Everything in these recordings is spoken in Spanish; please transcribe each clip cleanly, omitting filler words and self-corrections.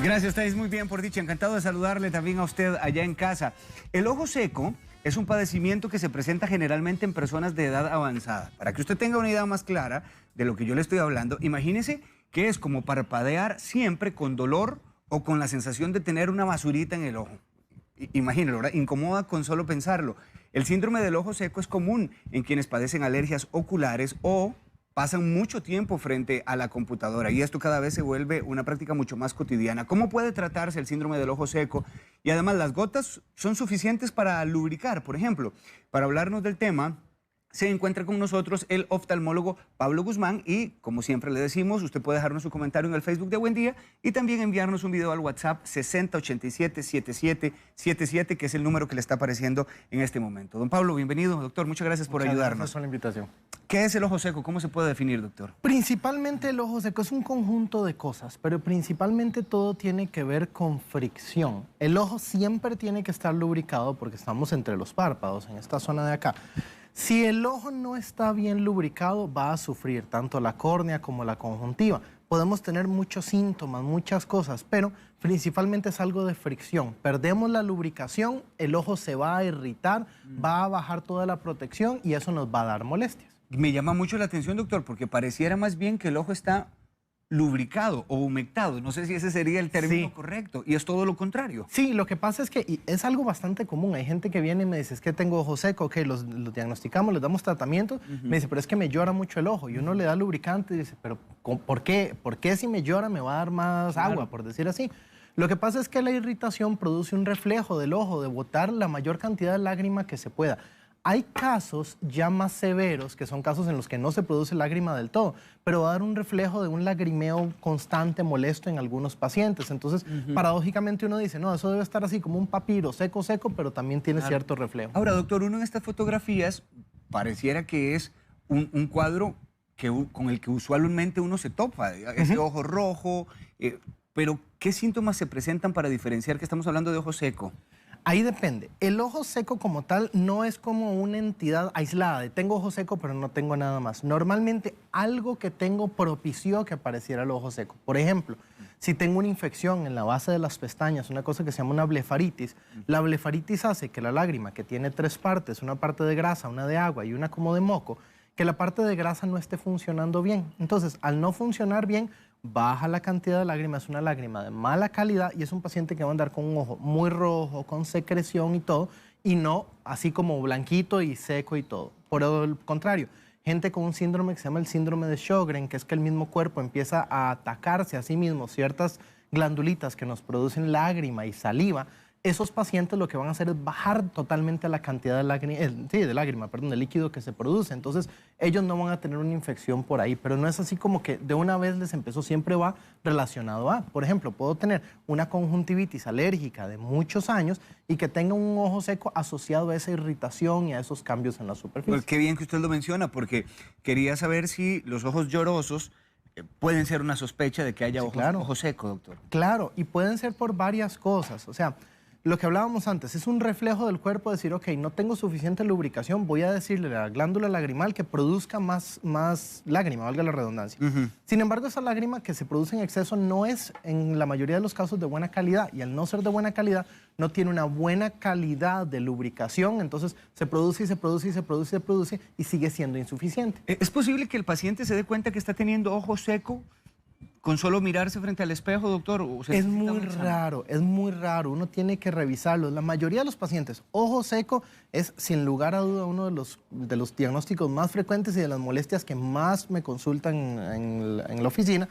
Gracias, estáis muy bien por dicha. Encantado de saludarle también a usted allá en casa. El ojo seco es un padecimiento que se presenta generalmente en personas de edad avanzada. Para que usted tenga una idea más clara de lo que yo le estoy hablando, imagínese que es como parpadear siempre con dolor o con la sensación de tener una basurita en el ojo. Imagínelo, ¿verdad? Incomoda con solo pensarlo. El síndrome del ojo seco es común en quienes padecen alergias oculares o pasan mucho tiempo frente a la computadora, y esto cada vez se vuelve una práctica mucho más cotidiana. ¿Cómo puede tratarse el síndrome del ojo seco? Y además, ¿las gotas son suficientes para lubricar? Por ejemplo, para hablarnos del tema, se encuentra con nosotros el oftalmólogo Pablo Guzmán y, como siempre le decimos, usted puede dejarnos su comentario en el Facebook de Buen Día y también enviarnos un video al WhatsApp 6087-7777, que es el número que le está apareciendo en este momento. Don Pablo, bienvenido, doctor. Muchas gracias por ayudarnos. Gracias por la invitación. ¿Qué es el ojo seco? ¿Cómo se puede definir, doctor? Principalmente el ojo seco es un conjunto de cosas, pero principalmente todo tiene que ver con fricción. El ojo siempre tiene que estar lubricado porque estamos entre los párpados, en esta zona de acá. Si el ojo no está bien lubricado, va a sufrir tanto la córnea como la conjuntiva. Podemos tener muchos síntomas, muchas cosas, pero principalmente es algo de fricción. Perdemos la lubricación, el ojo se va a irritar, va a bajar toda la protección y eso nos va a dar molestias. Me llama mucho la atención, doctor, porque pareciera más bien que el ojo está lubricado o humectado. No sé si ese sería el término correcto, y es todo lo contrario. Sí, lo que pasa es que y es algo bastante común. Hay gente que viene y me dice, es que tengo ojo seco, que los diagnosticamos, les damos tratamiento. Me dice, pero es que me llora mucho el ojo. Y uno le da lubricante y dice, pero ¿por qué? ¿Por qué si me llora me va a dar más agua, por decir así? Lo que pasa es que la irritación produce un reflejo del ojo, de botar la mayor cantidad de lágrima que se pueda. Hay casos ya más severos, que son casos en los que no se produce lágrima del todo, pero va a dar un reflejo de un lagrimeo constante, molesto en algunos pacientes. Entonces, paradójicamente uno dice, no, eso debe estar así como un papiro seco, seco, pero también tiene cierto reflejo. Ahora, doctor, uno en estas fotografías pareciera que es un cuadro con el que usualmente uno se topa, ese ojo rojo, pero ¿qué síntomas se presentan para diferenciar que estamos hablando de ojo seco? Ahí depende. El ojo seco como tal no es como una entidad aislada de tengo ojo seco pero no tengo nada más. Normalmente algo que tengo propició que apareciera el ojo seco. Por ejemplo, si tengo una infección en la base de las pestañas, una cosa que se llama una blefaritis, la blefaritis hace que la lágrima, que tiene tres partes, una parte de grasa, una de agua y una como de moco, que la parte de grasa no esté funcionando bien. Entonces, al no funcionar bien, baja la cantidad de lágrimas, es una lágrima de mala calidad y es un paciente que va a andar con un ojo muy rojo, con secreción y todo, y no así como blanquito y seco y todo. Por el contrario, gente con un síndrome que se llama el síndrome de Sjögren, que es que el mismo cuerpo empieza a atacarse a sí mismo ciertas glandulitas que nos producen lágrima y saliva. Esos pacientes lo que van a hacer es bajar totalmente la cantidad de lágrima, de líquido que se produce. Entonces, ellos no van a tener una infección por ahí, pero no es así como que de una vez les empezó, siempre va relacionado a. Por ejemplo, puedo tener una conjuntivitis alérgica de muchos años y que tenga un ojo seco asociado a esa irritación y a esos cambios en la superficie. Pues qué bien que usted lo menciona, porque quería saber si los ojos llorosos pueden ser una sospecha de que haya ojo seco, doctor. Claro, y pueden ser por varias cosas. O sea, lo que hablábamos antes, es un reflejo del cuerpo decir, ok, no tengo suficiente lubricación, voy a decirle a la glándula lagrimal que produzca más lágrima, valga la redundancia. Sin embargo, esa lágrima que se produce en exceso no es, en la mayoría de los casos, de buena calidad, y al no ser de buena calidad, no tiene una buena calidad de lubricación, entonces se produce y se produce y se produce y se produce y sigue siendo insuficiente. ¿Es posible que el paciente se dé cuenta que está teniendo ojo seco con solo mirarse frente al espejo, doctor? Es muy raro, es muy raro. Uno tiene que revisarlo. La mayoría de los pacientes, ojo seco es sin lugar a duda uno de los diagnósticos más frecuentes y de las molestias que más me consultan en la oficina.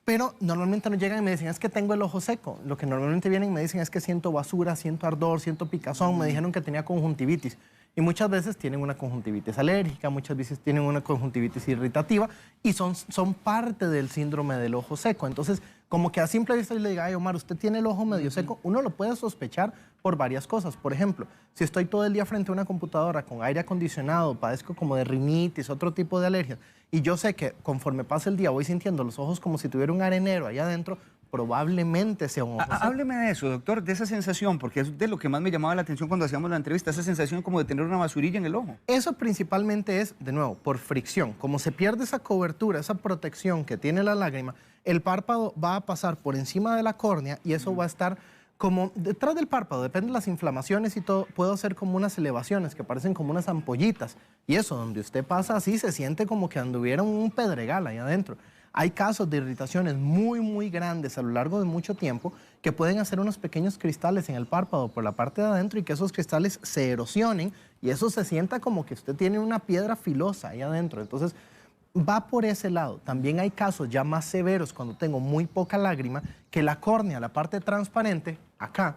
Pero normalmente no llegan y me dicen, es que tengo el ojo seco. Lo que normalmente vienen y me dicen es que siento basura, siento ardor, siento picazón. Me dijeron que tenía conjuntivitis. Y muchas veces tienen una conjuntivitis alérgica, muchas veces tienen una conjuntivitis irritativa y son parte del síndrome del ojo seco. Entonces, como que a simple vista yo le diga, ay, Omar, usted tiene el ojo medio seco, uno lo puede sospechar por varias cosas. Por ejemplo, si estoy todo el día frente a una computadora con aire acondicionado, padezco como de rinitis, otro tipo de alergias, y yo sé que conforme pasa el día voy sintiendo los ojos como si tuviera un arenero allá adentro, probablemente sea un ojo seco. Hábleme de eso, doctor, de esa sensación, porque es de lo que más me llamaba la atención cuando hacíamos la entrevista, esa sensación como de tener una basurilla en el ojo. Eso principalmente es, de nuevo, por fricción. Como se pierde esa cobertura, esa protección que tiene la lágrima, el párpado va a pasar por encima de la córnea y eso va a estar como detrás del párpado, depende de las inflamaciones y todo, puedo hacer como unas elevaciones que parecen como unas ampollitas. Y eso, donde usted pasa así, se siente como que anduviera un pedregal ahí adentro. Hay casos de irritaciones muy, muy grandes a lo largo de mucho tiempo que pueden hacer unos pequeños cristales en el párpado por la parte de adentro y que esos cristales se erosionen y eso se sienta como que usted tiene una piedra filosa ahí adentro. Entonces, va por ese lado. También hay casos ya más severos cuando tengo muy poca lágrima, que la córnea, la parte transparente, acá,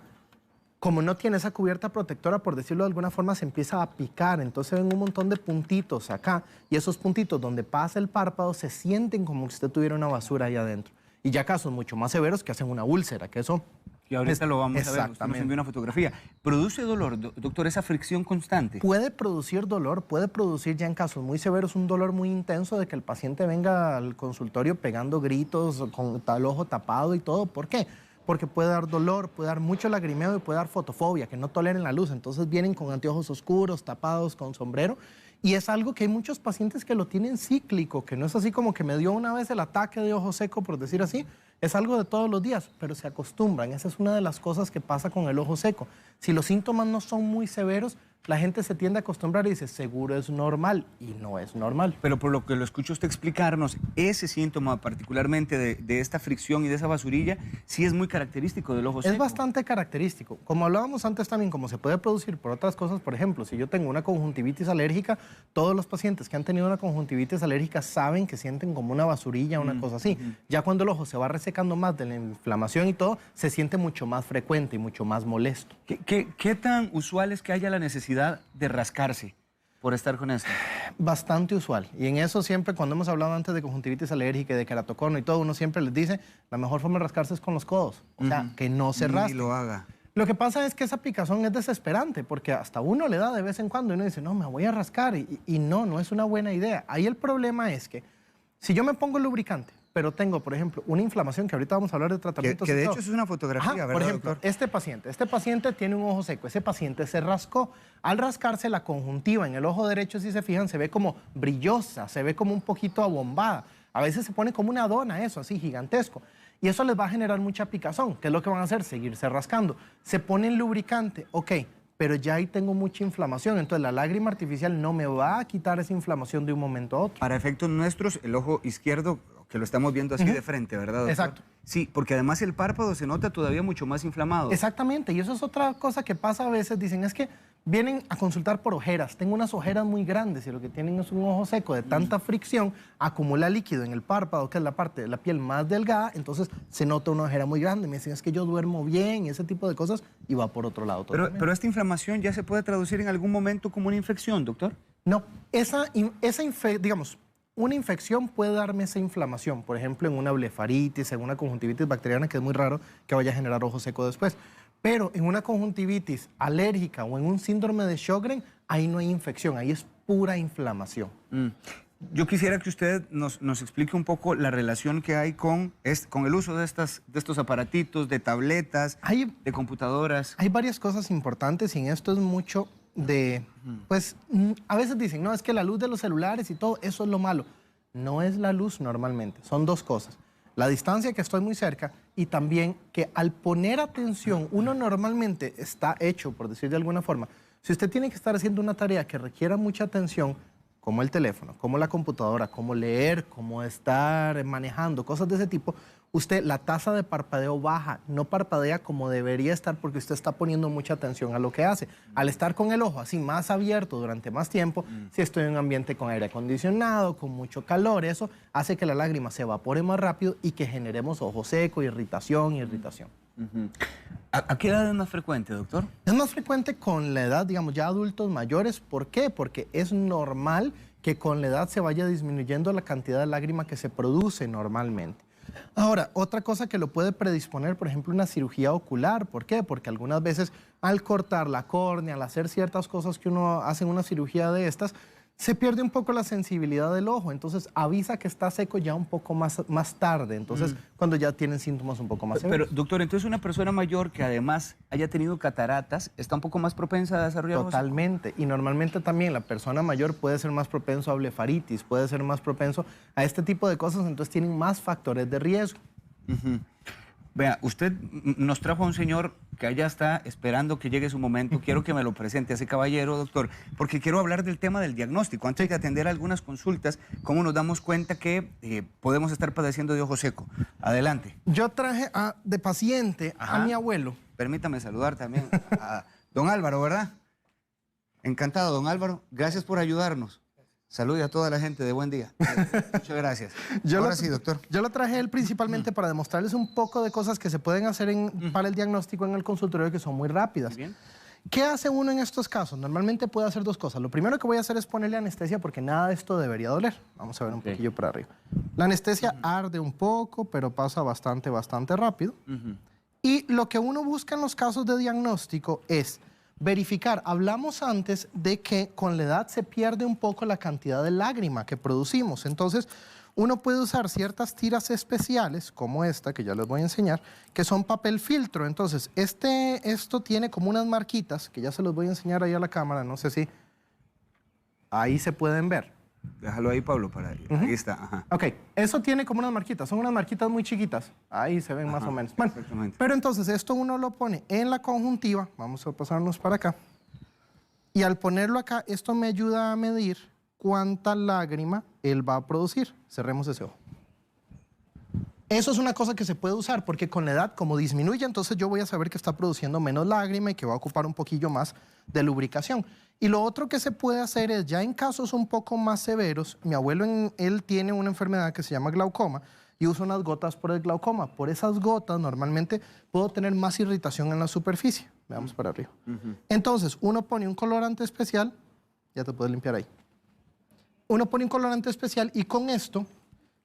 como no tiene esa cubierta protectora, por decirlo de alguna forma, se empieza a picar. Entonces ven un montón de puntitos acá y esos puntitos donde pasa el párpado se sienten como si usted tuviera una basura ahí adentro. Y ya casos mucho más severos que hacen una úlcera, que eso... Y ahorita lo vamos a ver, usted nos envió una fotografía. ¿Produce dolor, doctor, esa fricción constante? Puede producir dolor, puede producir ya en casos muy severos un dolor muy intenso de que el paciente venga al consultorio pegando gritos, con el ojo tapado y todo. ¿Por qué? Porque puede dar dolor, puede dar mucho lagrimeo y puede dar fotofobia, que no toleren la luz. Entonces vienen con anteojos oscuros, tapados, con sombrero. Y es algo que hay muchos pacientes que lo tienen cíclico, que no es así como que me dio una vez el ataque de ojo seco, por decir así. Es algo de todos los días, pero se acostumbran. Esa es una de las cosas que pasa con el ojo seco. Si los síntomas no son muy severos, la gente se tiende a acostumbrar y dice, seguro es normal, y no es normal. Pero por lo que lo escucho usted explicarnos, ese síntoma particularmente de esta fricción y de esa basurilla, sí es muy característico del ojo seco. Es bastante característico. Como hablábamos antes también, como se puede producir por otras cosas, por ejemplo, si yo tengo una conjuntivitis alérgica, todos los pacientes que han tenido una conjuntivitis alérgica saben que sienten como una basurilla, una cosa así. Ya cuando el ojo se va resecando más de la inflamación y todo, se siente mucho más frecuente y mucho más molesto. ¿Qué tan usual es que haya la necesidad de rascarse por estar con esto? Bastante usual. Y en eso siempre, cuando hemos hablado antes de conjuntivitis alérgica y de queratocono y todo, uno siempre les dice, la mejor forma de rascarse es con los codos. O sea, que no se rasque. Ni lo haga. Lo que pasa es que esa picazón es desesperante, porque hasta uno le da de vez en cuando y uno dice, no, me voy a rascar. Y no es una buena idea. Ahí el problema es que si yo me pongo lubricante, pero tengo, por ejemplo, una inflamación, que ahorita vamos a hablar de tratamientos. Que de hecho es una fotografía, ¿verdad, por ejemplo, doctor? este paciente tiene un ojo seco, ese paciente se rascó. Al rascarse, la conjuntiva en el ojo derecho, si se fijan, se ve como brillosa, se ve como un poquito abombada. A veces se pone como una dona, eso, así, gigantesco. Y eso les va a generar mucha picazón. ¿Qué es lo que van a hacer? Seguirse rascando. Se ponen lubricante, ok, pero ya ahí tengo mucha inflamación, entonces la lágrima artificial no me va a quitar esa inflamación de un momento a otro. Para efectos nuestros, el ojo izquierdo, que lo estamos viendo así de frente, ¿verdad, doctor? Exacto. Sí, porque además el párpado se nota todavía mucho más inflamado. Exactamente, y eso es otra cosa que pasa a veces, dicen, es que vienen a consultar por ojeras, tengo unas ojeras muy grandes y lo que tienen es un ojo seco de tanta fricción, acumula líquido en el párpado, que es la parte de la piel más delgada, entonces se nota una ojera muy grande, me dicen, es que yo duermo bien y ese tipo de cosas, y va por otro lado. Pero esta inflamación ya se puede traducir en algún momento como una infección, doctor. No, digamos, una infección puede darme esa inflamación, por ejemplo, en una blefaritis, en una conjuntivitis bacteriana, que es muy raro que vaya a generar ojo seco después. Pero en una conjuntivitis alérgica o en un síndrome de Sjögren, ahí no hay infección, ahí es pura inflamación. Yo quisiera que usted nos explique un poco la relación que hay con el uso de estos aparatitos, de tabletas, de computadoras. Hay varias cosas importantes y en esto es mucho de, pues, a veces dicen, no, es que la luz de los celulares y todo, eso es lo malo. No es la luz normalmente, son dos cosas. La distancia, que estoy muy cerca, y también que al poner atención, uno normalmente está hecho, por decir de alguna forma, si usted tiene que estar haciendo una tarea que requiera mucha atención, como el teléfono, como la computadora, como leer, como estar manejando, cosas de ese tipo, usted la tasa de parpadeo baja, no parpadea como debería estar porque usted está poniendo mucha atención a lo que hace. Al estar con el ojo así más abierto durante más tiempo, si estoy en un ambiente con aire acondicionado, con mucho calor, eso hace que la lágrima se evapore más rápido y que generemos ojo seco, irritación. ¿A qué edad es más frecuente, doctor? Es más frecuente con la edad, digamos, ya adultos mayores. ¿Por qué? Porque es normal que con la edad se vaya disminuyendo la cantidad de lágrima que se produce normalmente. Ahora, otra cosa que lo puede predisponer, por ejemplo, una cirugía ocular. ¿Por qué? Porque algunas veces al cortar la córnea, al hacer ciertas cosas que uno hace en una cirugía de estas, se pierde un poco la sensibilidad del ojo, entonces avisa que está seco ya un poco más tarde, entonces cuando ya tienen síntomas un poco más severos. Pero, doctor, entonces una persona mayor que además haya tenido cataratas, ¿está un poco más propensa a desarrollar ojo seco? Totalmente, y normalmente también la persona mayor puede ser más propenso a blefaritis, puede ser más propenso a este tipo de cosas, entonces tienen más factores de riesgo. Vea, usted nos trajo a un señor que allá está esperando que llegue su momento. Quiero que me lo presente a ese caballero, doctor, porque quiero hablar del tema del diagnóstico. Antes de atender algunas consultas, ¿cómo nos damos cuenta que podemos estar padeciendo de ojo seco? Adelante. Yo traje de paciente a mi abuelo. Permítame saludar también a don Álvaro, ¿verdad? Encantado, don Álvaro. Gracias por ayudarnos. Salude a toda la gente de Buen Día. Muchas gracias. Ahora sí, doctor. Yo lo traje él principalmente para demostrarles un poco de cosas que se pueden hacer para el diagnóstico en el consultorio que son muy rápidas. Muy bien. ¿Qué hace uno en estos casos? Normalmente puede hacer dos cosas. Lo primero que voy a hacer es ponerle anestesia porque nada de esto debería doler. Vamos a ver un poquillo para arriba. La anestesia arde un poco, pero pasa bastante rápido. Y lo que uno busca en los casos de diagnóstico es verificar. Hablamos antes de que con la edad se pierde un poco la cantidad de lágrima que producimos. Entonces, uno puede usar ciertas tiras especiales, como esta, que ya les voy a enseñar, que son papel filtro. Entonces, esto tiene como unas marquitas, que ya se los voy a enseñar ahí a la cámara, no sé si ahí se pueden ver. Déjalo ahí, Pablo, para ahí. Ahí está. Ajá. Ok, eso tiene como unas marquitas, son unas marquitas muy chiquitas. Ahí se ven más o menos. Bueno, pero entonces esto uno lo pone en la conjuntiva, vamos a pasarnos para acá, y al ponerlo acá, esto me ayuda a medir cuánta lágrima él va a producir. Cerremos ese ojo. Eso es una cosa que se puede usar porque con la edad, como disminuye, entonces yo voy a saber que está produciendo menos lágrima y que va a ocupar un poquillo más de lubricación. Y lo otro que se puede hacer es, ya en casos un poco más severos, mi abuelo, él tiene una enfermedad que se llama glaucoma y usa unas gotas por el glaucoma. Por esas gotas normalmente puedo tener más irritación en la superficie. Veamos para arriba. Entonces, uno pone un colorante especial, ya te puedes limpiar ahí. Uno pone un colorante especial y con esto,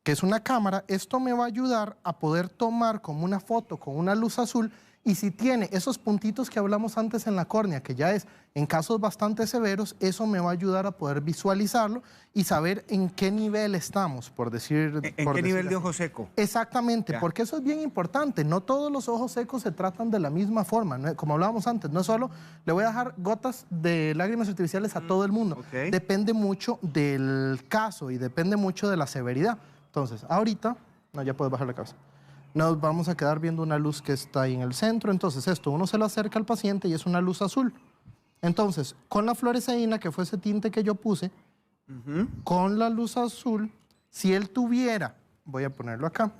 que es una cámara, esto me va a ayudar a poder tomar como una foto con una luz azul y si tiene esos puntitos que hablamos antes en la córnea, que ya es en casos bastante severos, eso me va a ayudar a poder visualizarlo y saber en qué nivel estamos, por decir... ¿En qué nivel de ojo seco? Exactamente, porque eso es bien importante. No todos los ojos secos se tratan de la misma forma. ¿No? Como hablábamos antes, no solo le voy a dejar gotas de lágrimas artificiales a todo el mundo. Depende mucho del caso y depende mucho de la severidad. Entonces, ahorita, no, ya puedes bajar la cabeza. Nos vamos a quedar viendo una luz que está ahí en el centro. Entonces, esto, uno se lo acerca al paciente y es una luz azul. Entonces, con la fluoresceína, que fue ese tinte que yo puse, con la luz azul, si él tuviera, voy a ponerlo acá,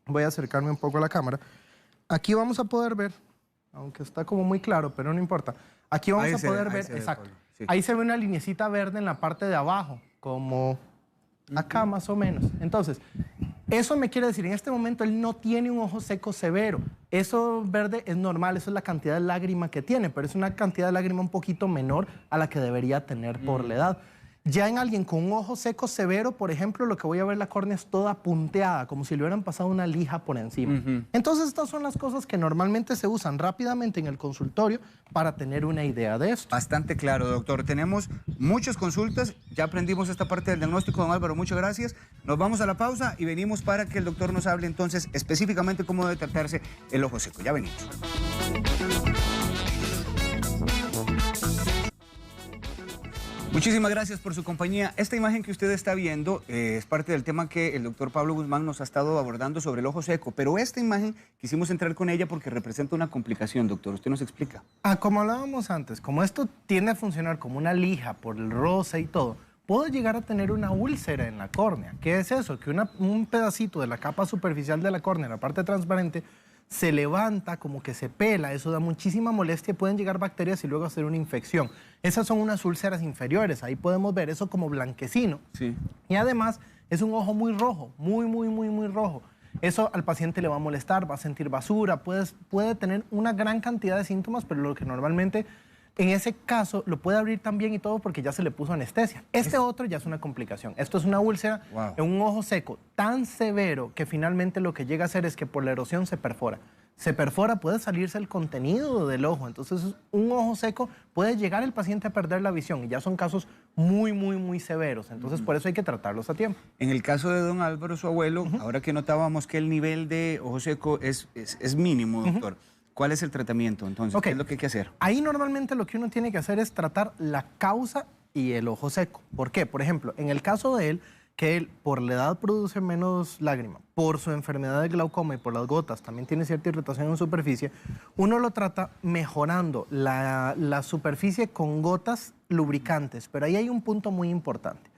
voy a acercarme un poco a la cámara, aquí vamos a poder ver, aunque está como muy claro, pero no importa, aquí vamos a poder ver, exacto, ahí se ve una linecita verde en la parte de abajo, como acá más o menos. Entonces, eso me quiere decir, en este momento él no tiene un ojo seco severo. Eso verde es normal, eso es la cantidad de lágrima que tiene, pero es una cantidad de lágrima un poquito menor a la que debería tener por la edad. Ya en alguien con un ojo seco severo, por ejemplo, lo que voy a ver la córnea es toda punteada, como si le hubieran pasado una lija por encima. Entonces, estas son las cosas que normalmente se usan rápidamente en el consultorio para tener una idea de esto. Bastante claro, doctor. Tenemos muchas consultas. Ya aprendimos esta parte del diagnóstico, don Álvaro. Muchas gracias. Nos vamos a la pausa y venimos para que el doctor nos hable entonces específicamente cómo debe tratarse el ojo seco. Ya venimos. Muchísimas gracias por su compañía. Esta imagen que usted está viendo es parte del tema que el doctor Pablo Guzmán nos ha estado abordando sobre el ojo seco, pero esta imagen quisimos entrar con ella porque representa una complicación, doctor. ¿Usted nos explica? Como hablábamos antes, como esto tiende a funcionar como una lija por el roce y todo, puedo llegar a tener una úlcera en la córnea. ¿Qué es eso? Que un pedacito de la capa superficial de la córnea, la parte transparente, se levanta, como que se pela, eso da muchísima molestia, pueden llegar bacterias y luego hacer una infección. Esas son unas úlceras inferiores, ahí podemos ver eso como blanquecino. Sí. Y además es un ojo muy rojo, muy rojo. Eso al paciente le va a molestar, va a sentir basura, puede tener una gran cantidad de síntomas, pero lo que normalmente en ese caso lo puede abrir también y todo porque ya se le puso anestesia. Otro ya es una complicación. Esto es una úlcera en un ojo seco tan severo que finalmente lo que llega a hacer es que por la erosión se perfora. se perfora, puede salirse el contenido del ojo. Entonces, un ojo seco puede llegar el paciente a perder la visión y ya son casos muy, muy, muy severos. Entonces, por eso hay que tratarlos a tiempo. En el caso de don Álvaro, su abuelo, ahora que notábamos que el nivel de ojo seco es mínimo, doctor, ¿cuál es el tratamiento entonces? ¿Qué es lo que hay que hacer? Ahí normalmente lo que uno tiene que hacer es tratar la causa y el ojo seco. ¿Por qué? Por ejemplo, en el caso de él, que él por la edad produce menos lágrima, por su enfermedad de glaucoma y por las gotas, también tiene cierta irritación en superficie, uno lo trata mejorando la superficie con gotas lubricantes, pero ahí hay un punto muy importante.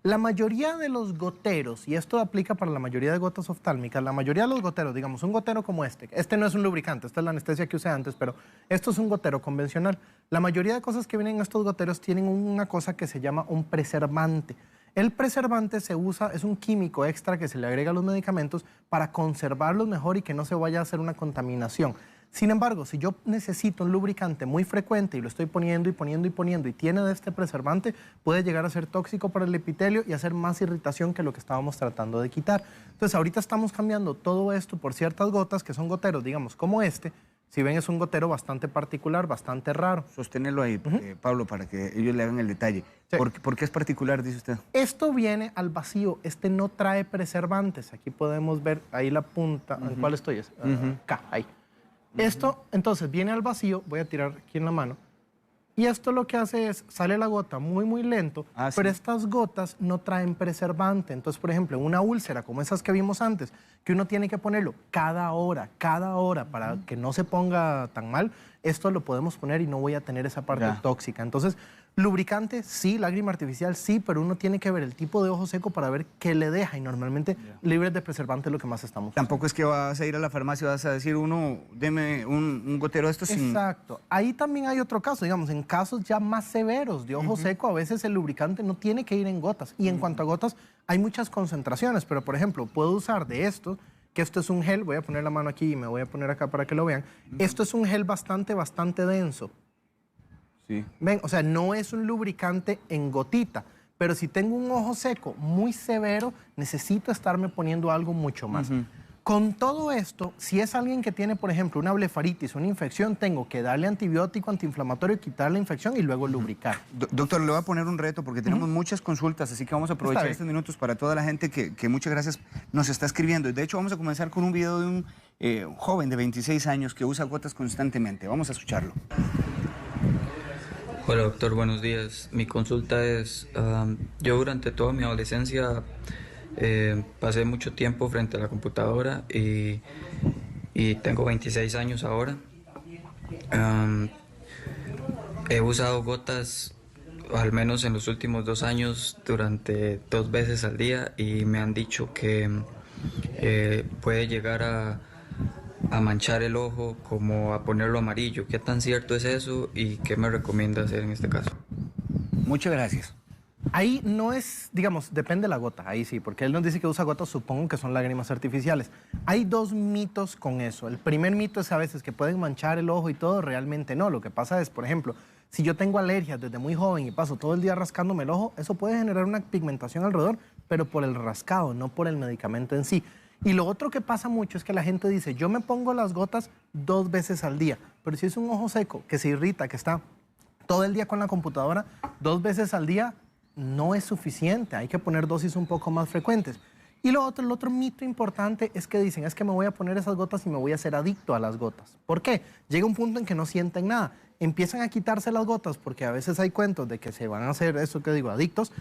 La mayoría de los goteros, y esto aplica para la mayoría de gotas oftálmicas, la mayoría de los goteros, digamos, un gotero como este no es un lubricante, esta es la anestesia que usé antes, pero esto es un gotero convencional. La mayoría de cosas que vienen en estos goteros tienen una cosa que se llama un preservante. El preservante se usa, es un químico extra que se le agrega a los medicamentos para conservarlos mejor y que no se vaya a hacer una contaminación. Sin embargo, si yo necesito un lubricante muy frecuente y lo estoy poniendo y poniendo y poniendo y tiene de este preservante, puede llegar a ser tóxico para el epitelio y hacer más irritación que lo que estábamos tratando de quitar. Entonces, ahorita estamos cambiando todo esto por ciertas gotas que son goteros, digamos, como este. Si ven, es un gotero bastante particular, bastante raro. Sosténelo ahí, Pablo, para que ellos le hagan el detalle. Sí. ¿Por qué es particular, dice usted? Esto viene al vacío. Este no trae preservantes. Aquí podemos ver ahí la punta. ¿En cuál estoy? Acá, ahí. Esto, entonces, viene al vacío. Voy a tirar aquí en la mano. Y esto lo que hace es, sale la gota muy, muy lento, pero estas gotas no traen preservante. Entonces, por ejemplo, una úlcera como esas que vimos antes, que uno tiene que ponerlo cada hora, para que no se ponga tan mal, esto lo podemos poner y no voy a tener esa parte tóxica. Entonces, lubricante, sí, lágrima artificial, sí, pero uno tiene que ver el tipo de ojo seco para ver qué le deja. Y normalmente, libres de preservante es lo que más estamos usando. Tampoco es que vas a ir a la farmacia y vas a decir, deme un gotero de estos. Exacto. Ahí también hay otro caso, digamos, en casos ya más severos de ojo seco, a veces el lubricante no tiene que ir en gotas. Y en cuanto a gotas, hay muchas concentraciones, pero por ejemplo, puedo usar de esto, que esto es un gel, voy a poner la mano aquí y me voy a poner acá para que lo vean. Esto es un gel bastante denso. Sí. Ven, o sea, no es un lubricante en gotita, pero si tengo un ojo seco muy severo, necesito estarme poniendo algo mucho más. Con todo esto, si es alguien que tiene, por ejemplo, una blefaritis, una infección, tengo que darle antibiótico, antiinflamatorio, quitar la infección y luego lubricar. Doctor, le voy a poner un reto porque tenemos muchas consultas, así que vamos a aprovechar estos minutos para toda la gente que muchas gracias nos está escribiendo. De hecho, vamos a comenzar con un video de un joven de 26 años que usa gotas constantemente. Vamos a escucharlo. Hola doctor, buenos días. Mi consulta es, yo durante toda mi adolescencia pasé mucho tiempo frente a la computadora y tengo 26 años ahora. He usado gotas al menos en los últimos 2 años durante 2 veces al día y me han dicho que puede llegar a manchar el ojo, como a ponerlo amarillo. ¿Qué tan cierto es eso y qué me recomienda hacer en este caso? Muchas gracias. Ahí no es, digamos, depende de la gota, ahí sí, porque él nos dice que usa gotas, supongo que son lágrimas artificiales. Hay 2 mitos con eso. El primer mito es a veces que pueden manchar el ojo y todo, realmente no. Lo que pasa es, por ejemplo, si yo tengo alergias desde muy joven y paso todo el día rascándome el ojo, eso puede generar una pigmentación alrededor, pero por el rascado, no por el medicamento en sí. Y lo otro que pasa mucho es que la gente dice, yo me pongo las gotas 2 veces al día, pero si es un ojo seco, que se irrita, que está todo el día con la computadora, 2 veces al día no es suficiente, hay que poner dosis un poco más frecuentes. Y el otro mito importante es que dicen, es que me voy a poner esas gotas y me voy a hacer adicto a las gotas. ¿Por qué? Llega un punto en que no sienten nada, empiezan a quitarse las gotas, porque a veces hay cuentos de que se van a hacer, eso que digo, adictos,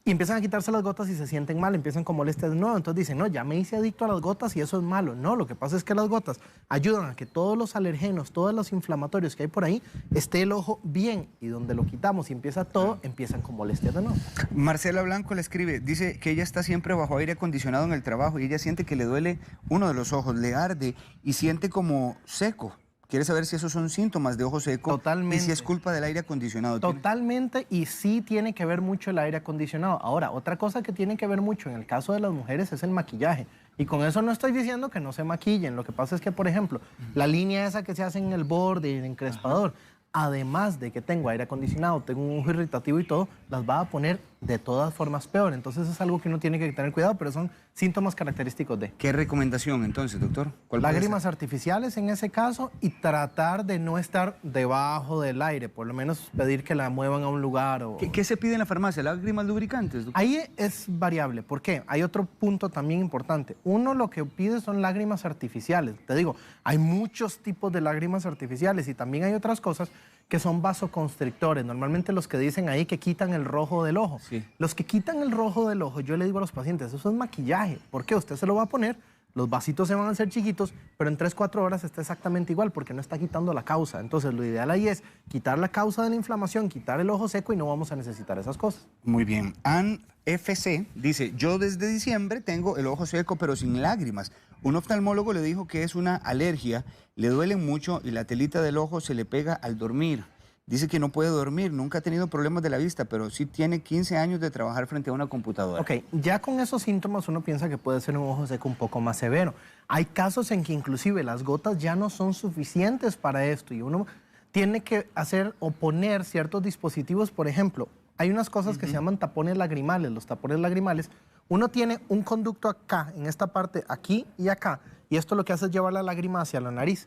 y empiezan a quitarse las gotas y se sienten mal, empiezan con molestias de nuevo. Entonces dicen, no, ya me hice adicto a las gotas y eso es malo. No, lo que pasa es que las gotas ayudan a que todos los alergenos, todos los inflamatorios que hay por ahí, esté el ojo bien. Y donde lo quitamos y empieza todo, empiezan con molestias de nuevo. Marcela Blanco le escribe, dice que ella está siempre bajo aire acondicionado en el trabajo y ella siente que le duele uno de los ojos, le arde y siente como seco. Quiere saber si esos son síntomas de ojo seco. Totalmente. Y si es culpa del aire acondicionado. Totalmente, y sí tiene que ver mucho el aire acondicionado. Ahora, otra cosa que tiene que ver mucho en el caso de las mujeres es el maquillaje. Y con eso no estoy diciendo que no se maquillen. Lo que pasa es que, por ejemplo, la línea esa que se hace en el borde y el encrespador, además de que tengo aire acondicionado, tengo un ojo irritativo y todo, las va a poner de todas formas peor. Entonces es algo que uno tiene que tener cuidado, pero son síntomas característicos de... ¿Qué recomendación entonces, doctor? ¿Cuál puede Lágrimas artificiales en ese caso y tratar de no estar debajo del aire, por lo menos pedir que la muevan a un lugar o... ser? ¿Qué se pide en la farmacia? ¿Lágrimas lubricantes, doctor? Ahí es variable. ¿Por qué? Hay otro punto también importante. Uno lo que pide son lágrimas artificiales. Te digo, hay muchos tipos de lágrimas artificiales y también hay otras cosas que son vasoconstrictores. Normalmente los que dicen ahí que quitan el rojo del ojo. Sí. Los que quitan el rojo del ojo, yo le digo a los pacientes, eso es maquillaje. ¿Por qué? Usted se lo va a poner, los vasitos se van a hacer chiquitos, pero en 3-4 horas está exactamente igual porque no está quitando la causa. Entonces lo ideal ahí es quitar la causa de la inflamación, quitar el ojo seco y no vamos a necesitar esas cosas. Muy bien. Ann FC dice, yo desde diciembre tengo el ojo seco pero sin lágrimas. Un oftalmólogo le dijo que es una alergia, le duelen mucho y la telita del ojo se le pega al dormir. Dice que no puede dormir, nunca ha tenido problemas de la vista, pero sí tiene 15 años de trabajar frente a una computadora. Ok, ya con esos síntomas uno piensa que puede ser un ojo seco un poco más severo. Hay casos en que inclusive las gotas ya no son suficientes para esto y uno tiene que hacer o poner ciertos dispositivos. Por ejemplo, hay unas cosas que se llaman tapones lagrimales. Los tapones lagrimales, uno tiene un conducto acá, en esta parte, aquí y acá, y esto lo que hace es llevar la lágrima hacia la nariz.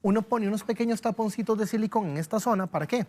Uno pone unos pequeños taponcitos de silicón en esta zona, ¿para qué?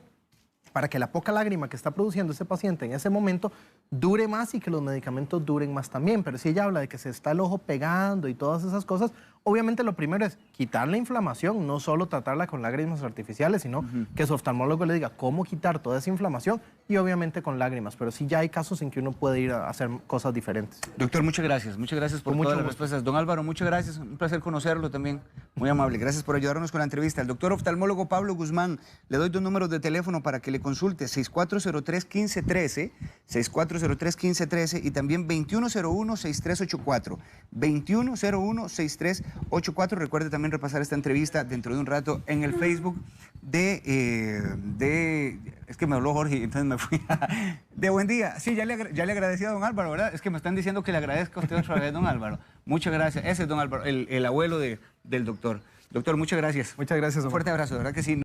Para que la poca lágrima que está produciendo ese paciente en ese momento dure más y que los medicamentos duren más también. Pero si ella habla de que se está el ojo pegando y todas esas cosas, obviamente lo primero es quitar la inflamación, no solo tratarla con lágrimas artificiales, sino que su oftalmólogo le diga cómo quitar toda esa inflamación y obviamente con lágrimas. Pero sí ya hay casos en que uno puede ir a hacer cosas diferentes. Doctor, muchas gracias por Con todas las mucho gusto. respuestas. Don Álvaro, muchas gracias, un placer conocerlo también, muy amable. Gracias por ayudarnos con la entrevista. El doctor oftalmólogo Pablo Guzmán, le doy 2 números de teléfono para que le consulte, 6403-1513, 6403-1513 y también 2101-6384, 2101-6384. Recuerde también repasar esta entrevista dentro de un rato en el Facebook es que me habló Jorge, entonces me fui de Buen Día. Sí, ya le agradecí a don Álvaro, ¿verdad? Es que me están diciendo que le agradezca a usted otra vez, don Álvaro. Muchas gracias. Ese es don Álvaro, el abuelo del doctor. Doctor, muchas gracias. Muchas gracias. Un fuerte abrazo, ¿verdad que sí?